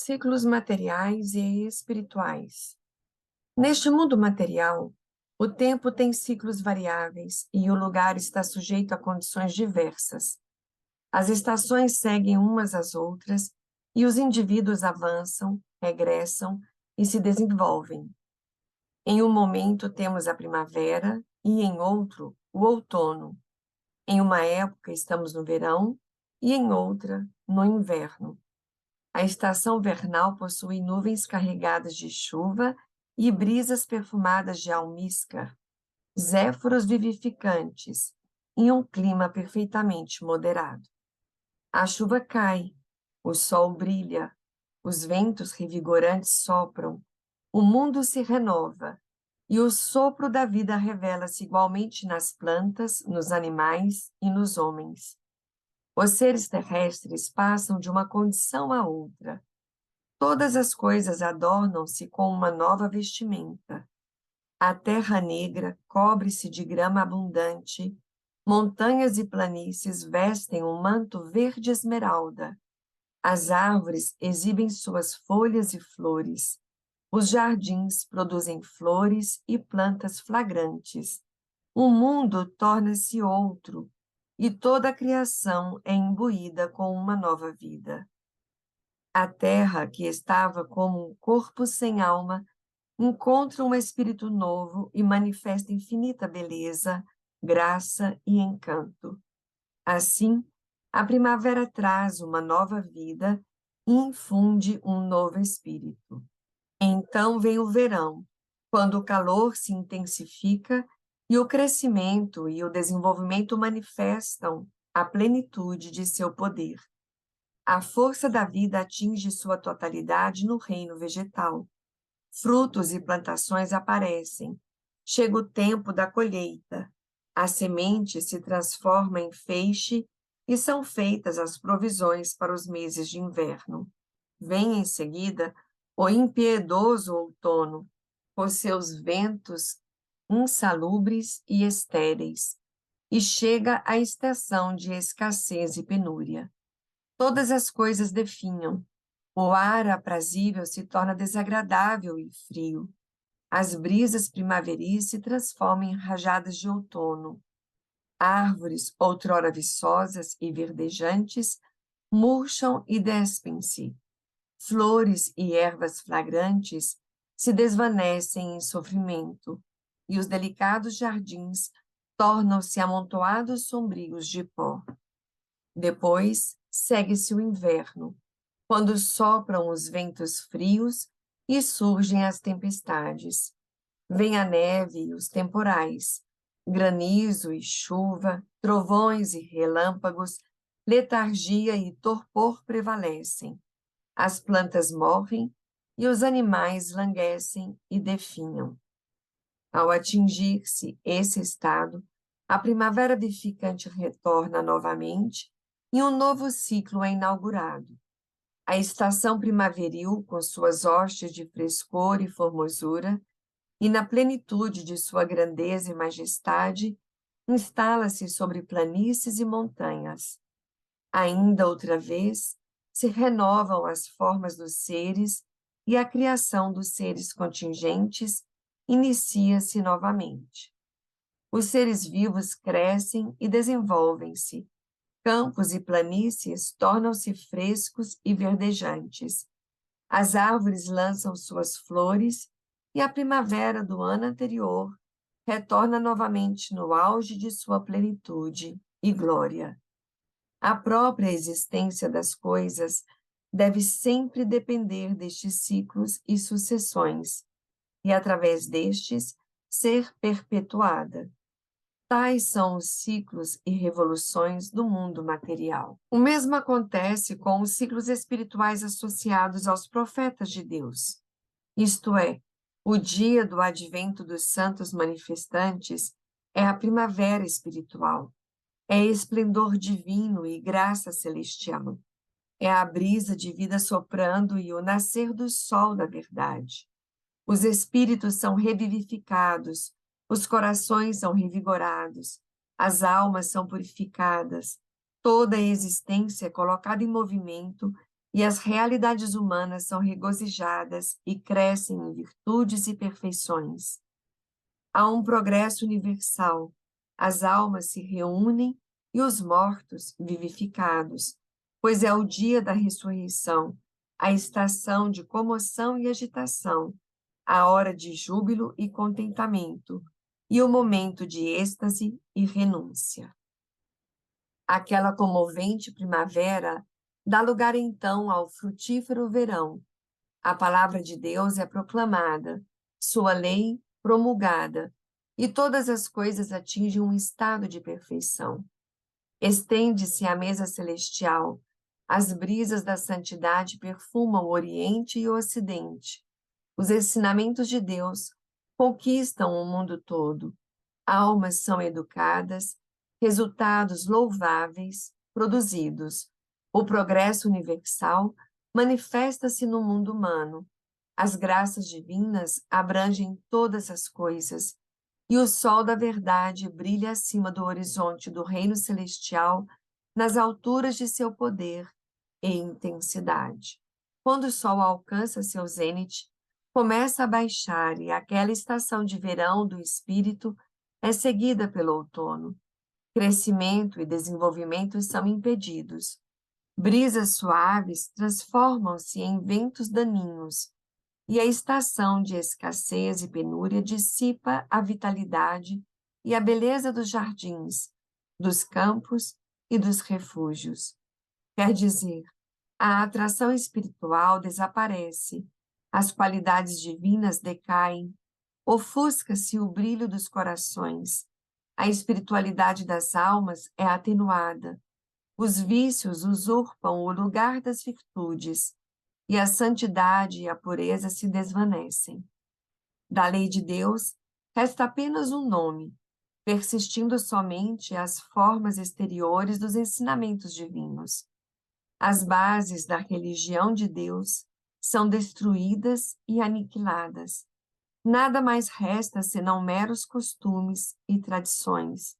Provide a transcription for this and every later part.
ciclos materiais e espirituais. Neste mundo material, o tempo tem ciclos variáveis e o lugar está sujeito a condições diversas. As estações seguem umas às outras e os indivíduos avançam, regressam e se desenvolvem. Em um momento temos a primavera e em outro o outono. Em uma época estamos no verão e em outra no inverno. A estação vernal possui nuvens carregadas de chuva e brisas perfumadas de almíscar, zéfiros vivificantes e um clima perfeitamente moderado. A chuva cai, o sol brilha, os ventos revigorantes sopram, o mundo se renova e o sopro da vida revela-se igualmente nas plantas, nos animais e nos homens. Os seres terrestres passam de uma condição a outra. Todas as coisas adornam-se com uma nova vestimenta. A terra negra cobre-se de grama abundante, montanhas e planícies vestem um manto verde esmeralda. As árvores exibem suas folhas e flores. Os jardins produzem flores e plantas flagrantes. O mundo torna-se outro, e toda a criação é imbuída com uma nova vida. A terra, que estava como um corpo sem alma, encontra um espírito novo e manifesta infinita beleza, graça e encanto. Assim, a primavera traz uma nova vida e infunde um novo espírito. Então vem o verão, quando o calor se intensifica e o crescimento e o desenvolvimento manifestam a plenitude de seu poder. A força da vida atinge sua totalidade no reino vegetal. Frutos e plantações aparecem. Chega o tempo da colheita. A semente se transforma em feixe e são feitas as provisões para os meses de inverno. Vem em seguida o impiedoso outono, com seus ventos insalubres e estéreis, e chega a estação de escassez e penúria. Todas as coisas definham. O ar aprazível se torna desagradável e frio. As brisas primaveris se transformam em rajadas de outono. Árvores, outrora viçosas e verdejantes, murcham e despem-se. Flores e ervas flagrantes se desvanecem em sofrimento, e os delicados jardins tornam-se amontoados sombrios de pó. Depois segue-se o inverno, quando sopram os ventos frios e surgem as tempestades. Vem a neve e os temporais, granizo e chuva, trovões e relâmpagos, letargia e torpor prevalecem. As plantas morrem e os animais languecem e definham. Ao atingir-se esse estado, a primavera vivificante retorna novamente e um novo ciclo é inaugurado. A estação primaveril, com suas hostes de frescor e formosura, e na plenitude de sua grandeza e majestade, instala-se sobre planícies e montanhas. Ainda outra vez, se renovam as formas dos seres e a criação dos seres contingentes inicia-se novamente. Os seres vivos crescem e desenvolvem-se. Campos e planícies tornam-se frescos e verdejantes. As árvores lançam suas flores e a primavera do ano anterior retorna novamente no auge de sua plenitude e glória. A própria existência das coisas deve sempre depender destes ciclos e sucessões, e através destes ser perpetuada. Tais são os ciclos e revoluções do mundo material. O mesmo acontece com os ciclos espirituais associados aos profetas de Deus. Isto é, o dia do advento dos santos manifestantes é a primavera espiritual, é esplendor divino e graça celestial, é a brisa de vida soprando e o nascer do sol da verdade. Os espíritos são revivificados, os corações são revigorados, as almas são purificadas, toda a existência é colocada em movimento e as realidades humanas são regozijadas e crescem em virtudes e perfeições. Há um progresso universal, as almas se reúnem e os mortos vivificados, pois é o dia da ressurreição, a estação de comoção e agitação, a hora de júbilo e contentamento, e o momento de êxtase e renúncia. Aquela comovente primavera dá lugar então ao frutífero verão. A palavra de Deus é proclamada, sua lei promulgada, e todas as coisas atingem um estado de perfeição. Estende-se a mesa celestial, as brisas da santidade perfumam o Oriente e o Ocidente. Os ensinamentos de Deus conquistam o mundo todo. Almas são educadas, resultados louváveis produzidos. O progresso universal manifesta-se no mundo humano. As graças divinas abrangem todas as coisas, e o sol da verdade brilha acima do horizonte do reino celestial, nas alturas de seu poder e intensidade. Quando o sol alcança seu zênite, começa a baixar e aquela estação de verão do espírito é seguida pelo outono. Crescimento e desenvolvimento são impedidos. Brisas suaves transformam-se em ventos daninhos, e a estação de escassez e penúria dissipa a vitalidade e a beleza dos jardins, dos campos e dos refúgios. Quer dizer, a atração espiritual desaparece, as qualidades divinas decaem, ofusca-se o brilho dos corações, a espiritualidade das almas é atenuada, os vícios usurpam o lugar das virtudes, e a santidade e a pureza se desvanecem. Da lei de Deus, resta apenas um nome, persistindo somente as formas exteriores dos ensinamentos divinos. As bases da religião de Deus são destruídas e aniquiladas. Nada mais resta senão meros costumes e tradições.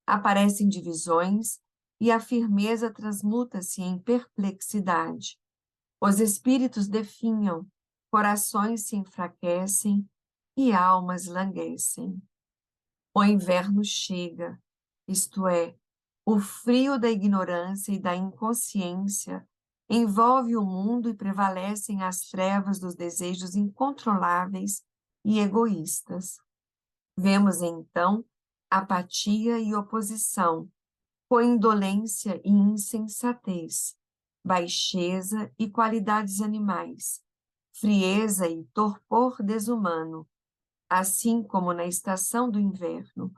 Aparecem divisões e a firmeza transmuta-se em perplexidade. Os espíritos definham, corações se enfraquecem e almas languecem. O inverno chega, isto é, o frio da ignorância e da inconsciência envolve o mundo e prevalecem as trevas dos desejos incontroláveis e egoístas. Vemos então apatia e oposição, coindolência e insensatez, baixeza e qualidades animais, frieza e torpor desumano, assim como na estação do inverno,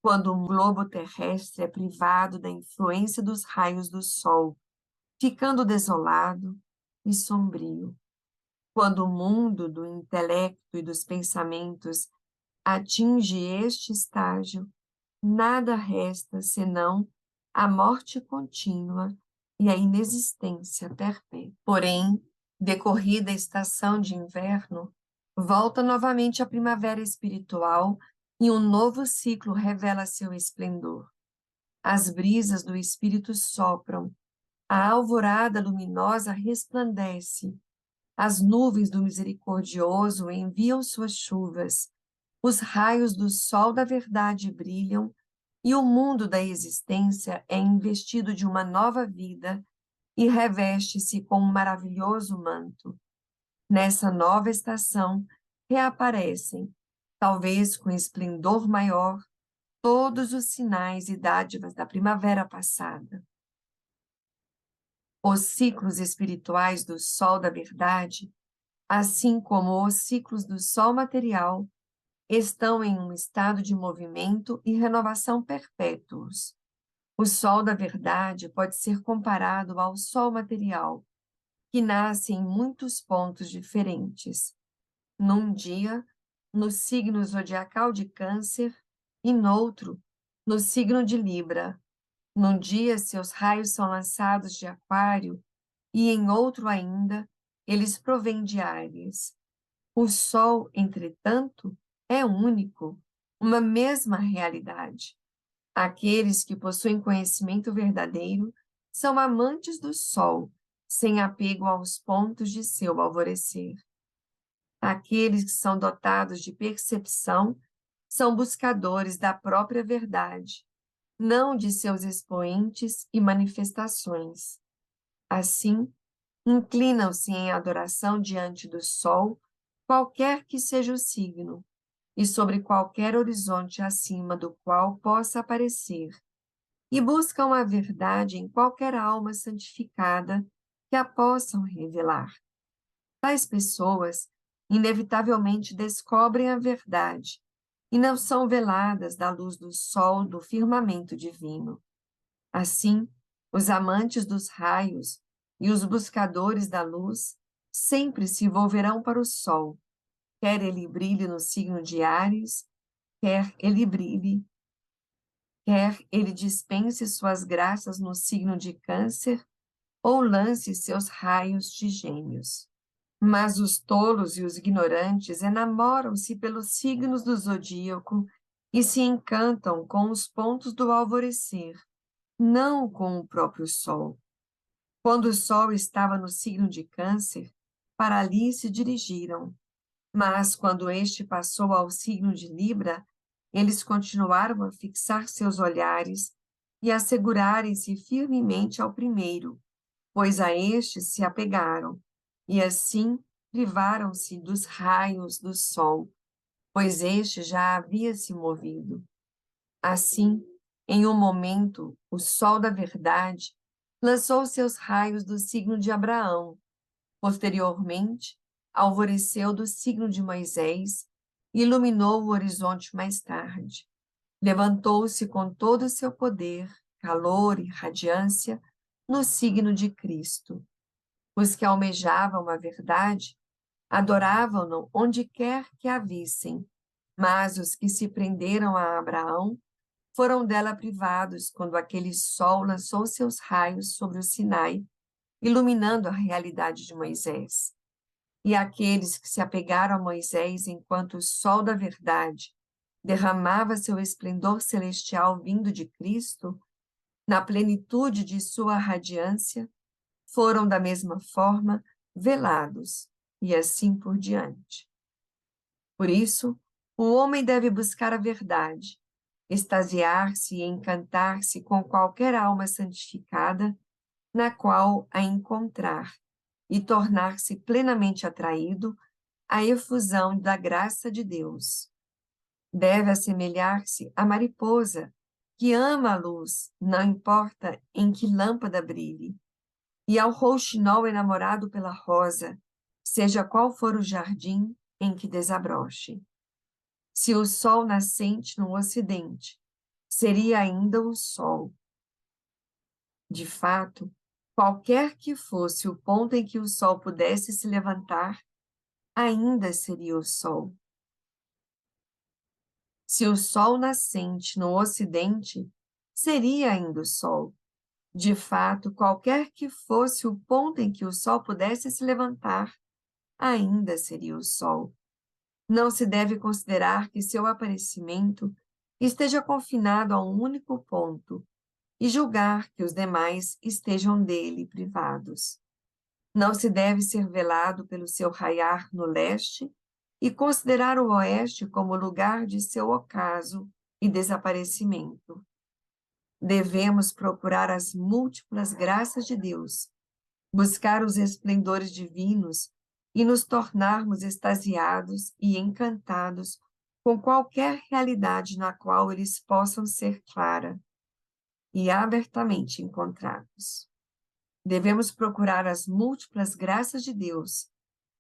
quando um globo terrestre é privado da influência dos raios do sol, ficando desolado e sombrio. Quando o mundo do intelecto e dos pensamentos atinge este estágio, nada resta senão a morte contínua e a inexistência perpétua. Porém, decorrida a estação de inverno, volta novamente a primavera espiritual e um novo ciclo revela seu esplendor. As brisas do espírito sopram, a alvorada luminosa resplandece, as nuvens do misericordioso enviam suas chuvas, os raios do sol da verdade brilham e o mundo da existência é investido de uma nova vida e reveste-se com um maravilhoso manto. Nessa nova estação, reaparecem, talvez com esplendor maior, todos os sinais e dádivas da primavera passada. Os ciclos espirituais do sol da verdade, assim como os ciclos do sol material, estão em um estado de movimento e renovação perpétuos. O sol da verdade pode ser comparado ao sol material, que nasce em muitos pontos diferentes. Num dia, no signo zodiacal de Câncer, e noutro, no signo de Libra. Num dia, seus raios são lançados de Aquário, e em outro ainda, eles provêm de Áries. O sol, entretanto, é único, uma mesma realidade. Aqueles que possuem conhecimento verdadeiro são amantes do sol, sem apego aos pontos de seu alvorecer. Aqueles que são dotados de percepção são buscadores da própria verdade, não de seus expoentes e manifestações. Assim, inclinam-se em adoração diante do sol, qualquer que seja o signo, e sobre qualquer horizonte acima do qual possa aparecer, e buscam a verdade em qualquer alma santificada que a possam revelar. Tais pessoas, inevitavelmente, descobrem a verdade e não são veladas da luz do sol do firmamento divino. Assim, os amantes dos raios e os buscadores da luz sempre se volverão para o sol, quer ele brilhe no signo de Áries, quer ele dispense suas graças no signo de Câncer, ou lance seus raios de Gêmeos. Mas os tolos e os ignorantes enamoram-se pelos signos do zodíaco e se encantam com os pontos do alvorecer, não com o próprio sol. Quando o sol estava no signo de Câncer, para ali se dirigiram, mas quando este passou ao signo de Libra, eles continuaram a fixar seus olhares e a segurarem-se firmemente ao primeiro, pois a este se apegaram, e assim privaram-se dos raios do sol, pois este já havia se movido. Assim, em um momento, o sol da verdade lançou seus raios do signo de Abraão. Posteriormente, alvoreceu do signo de Moisés e iluminou o horizonte mais tarde. Levantou-se com todo o seu poder, calor e radiância no signo de Cristo. Os que almejavam a verdade adoravam-no onde quer que a vissem, mas os que se prenderam a Abraão foram dela privados quando aquele sol lançou seus raios sobre o Sinai, iluminando a realidade de Moisés. E aqueles que se apegaram a Moisés enquanto o sol da verdade derramava seu esplendor celestial vindo de Cristo, na plenitude de sua radiância, foram da mesma forma velados, e assim por diante. Por isso, o homem deve buscar a verdade, extasiar-se e encantar-se com qualquer alma santificada na qual a encontrar e tornar-se plenamente atraído à efusão da graça de Deus. Deve assemelhar-se à mariposa, que ama a luz, não importa em que lâmpada brilhe, e ao rouxinol enamorado pela rosa, seja qual for o jardim em que desabroche. Se o sol nascente no ocidente seria ainda o sol. De fato, qualquer que fosse o ponto em que o sol pudesse se levantar, ainda seria o sol. Se o sol nascente no ocidente seria ainda o sol. De fato, qualquer que fosse o ponto em que o sol pudesse se levantar, ainda seria o sol. Não se deve considerar que seu aparecimento esteja confinado a um único ponto e julgar que os demais estejam dele privados. Não se deve ser velado pelo seu raiar no leste e considerar o oeste como lugar de seu ocaso e desaparecimento. Devemos procurar as múltiplas graças de Deus, buscar os esplendores divinos e nos tornarmos extasiados e encantados com qualquer realidade na qual eles possam ser clara e abertamente encontrados. Devemos procurar as múltiplas graças de Deus,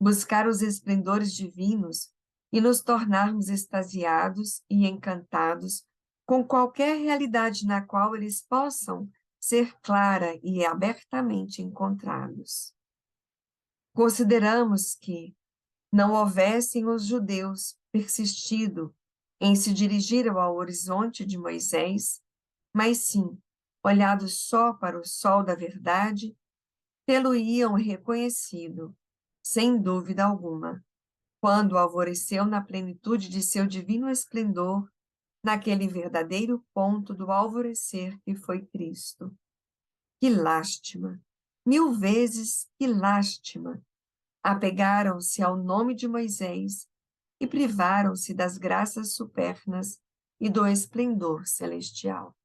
buscar os esplendores divinos e nos tornarmos extasiados e encantados com qualquer realidade na qual eles possam ser clara e abertamente encontrados. Consideramos que não houvessem os judeus persistido em se dirigir ao horizonte de Moisés, mas sim, olhado só para o sol da verdade, tê-lo-iam reconhecido, sem dúvida alguma, quando alvoreceu na plenitude de seu divino esplendor, naquele verdadeiro ponto do alvorecer que foi Cristo. Que lástima! Mil vezes que lástima! Apegaram-se ao nome de Moisés e privaram-se das graças supernas e do esplendor celestial.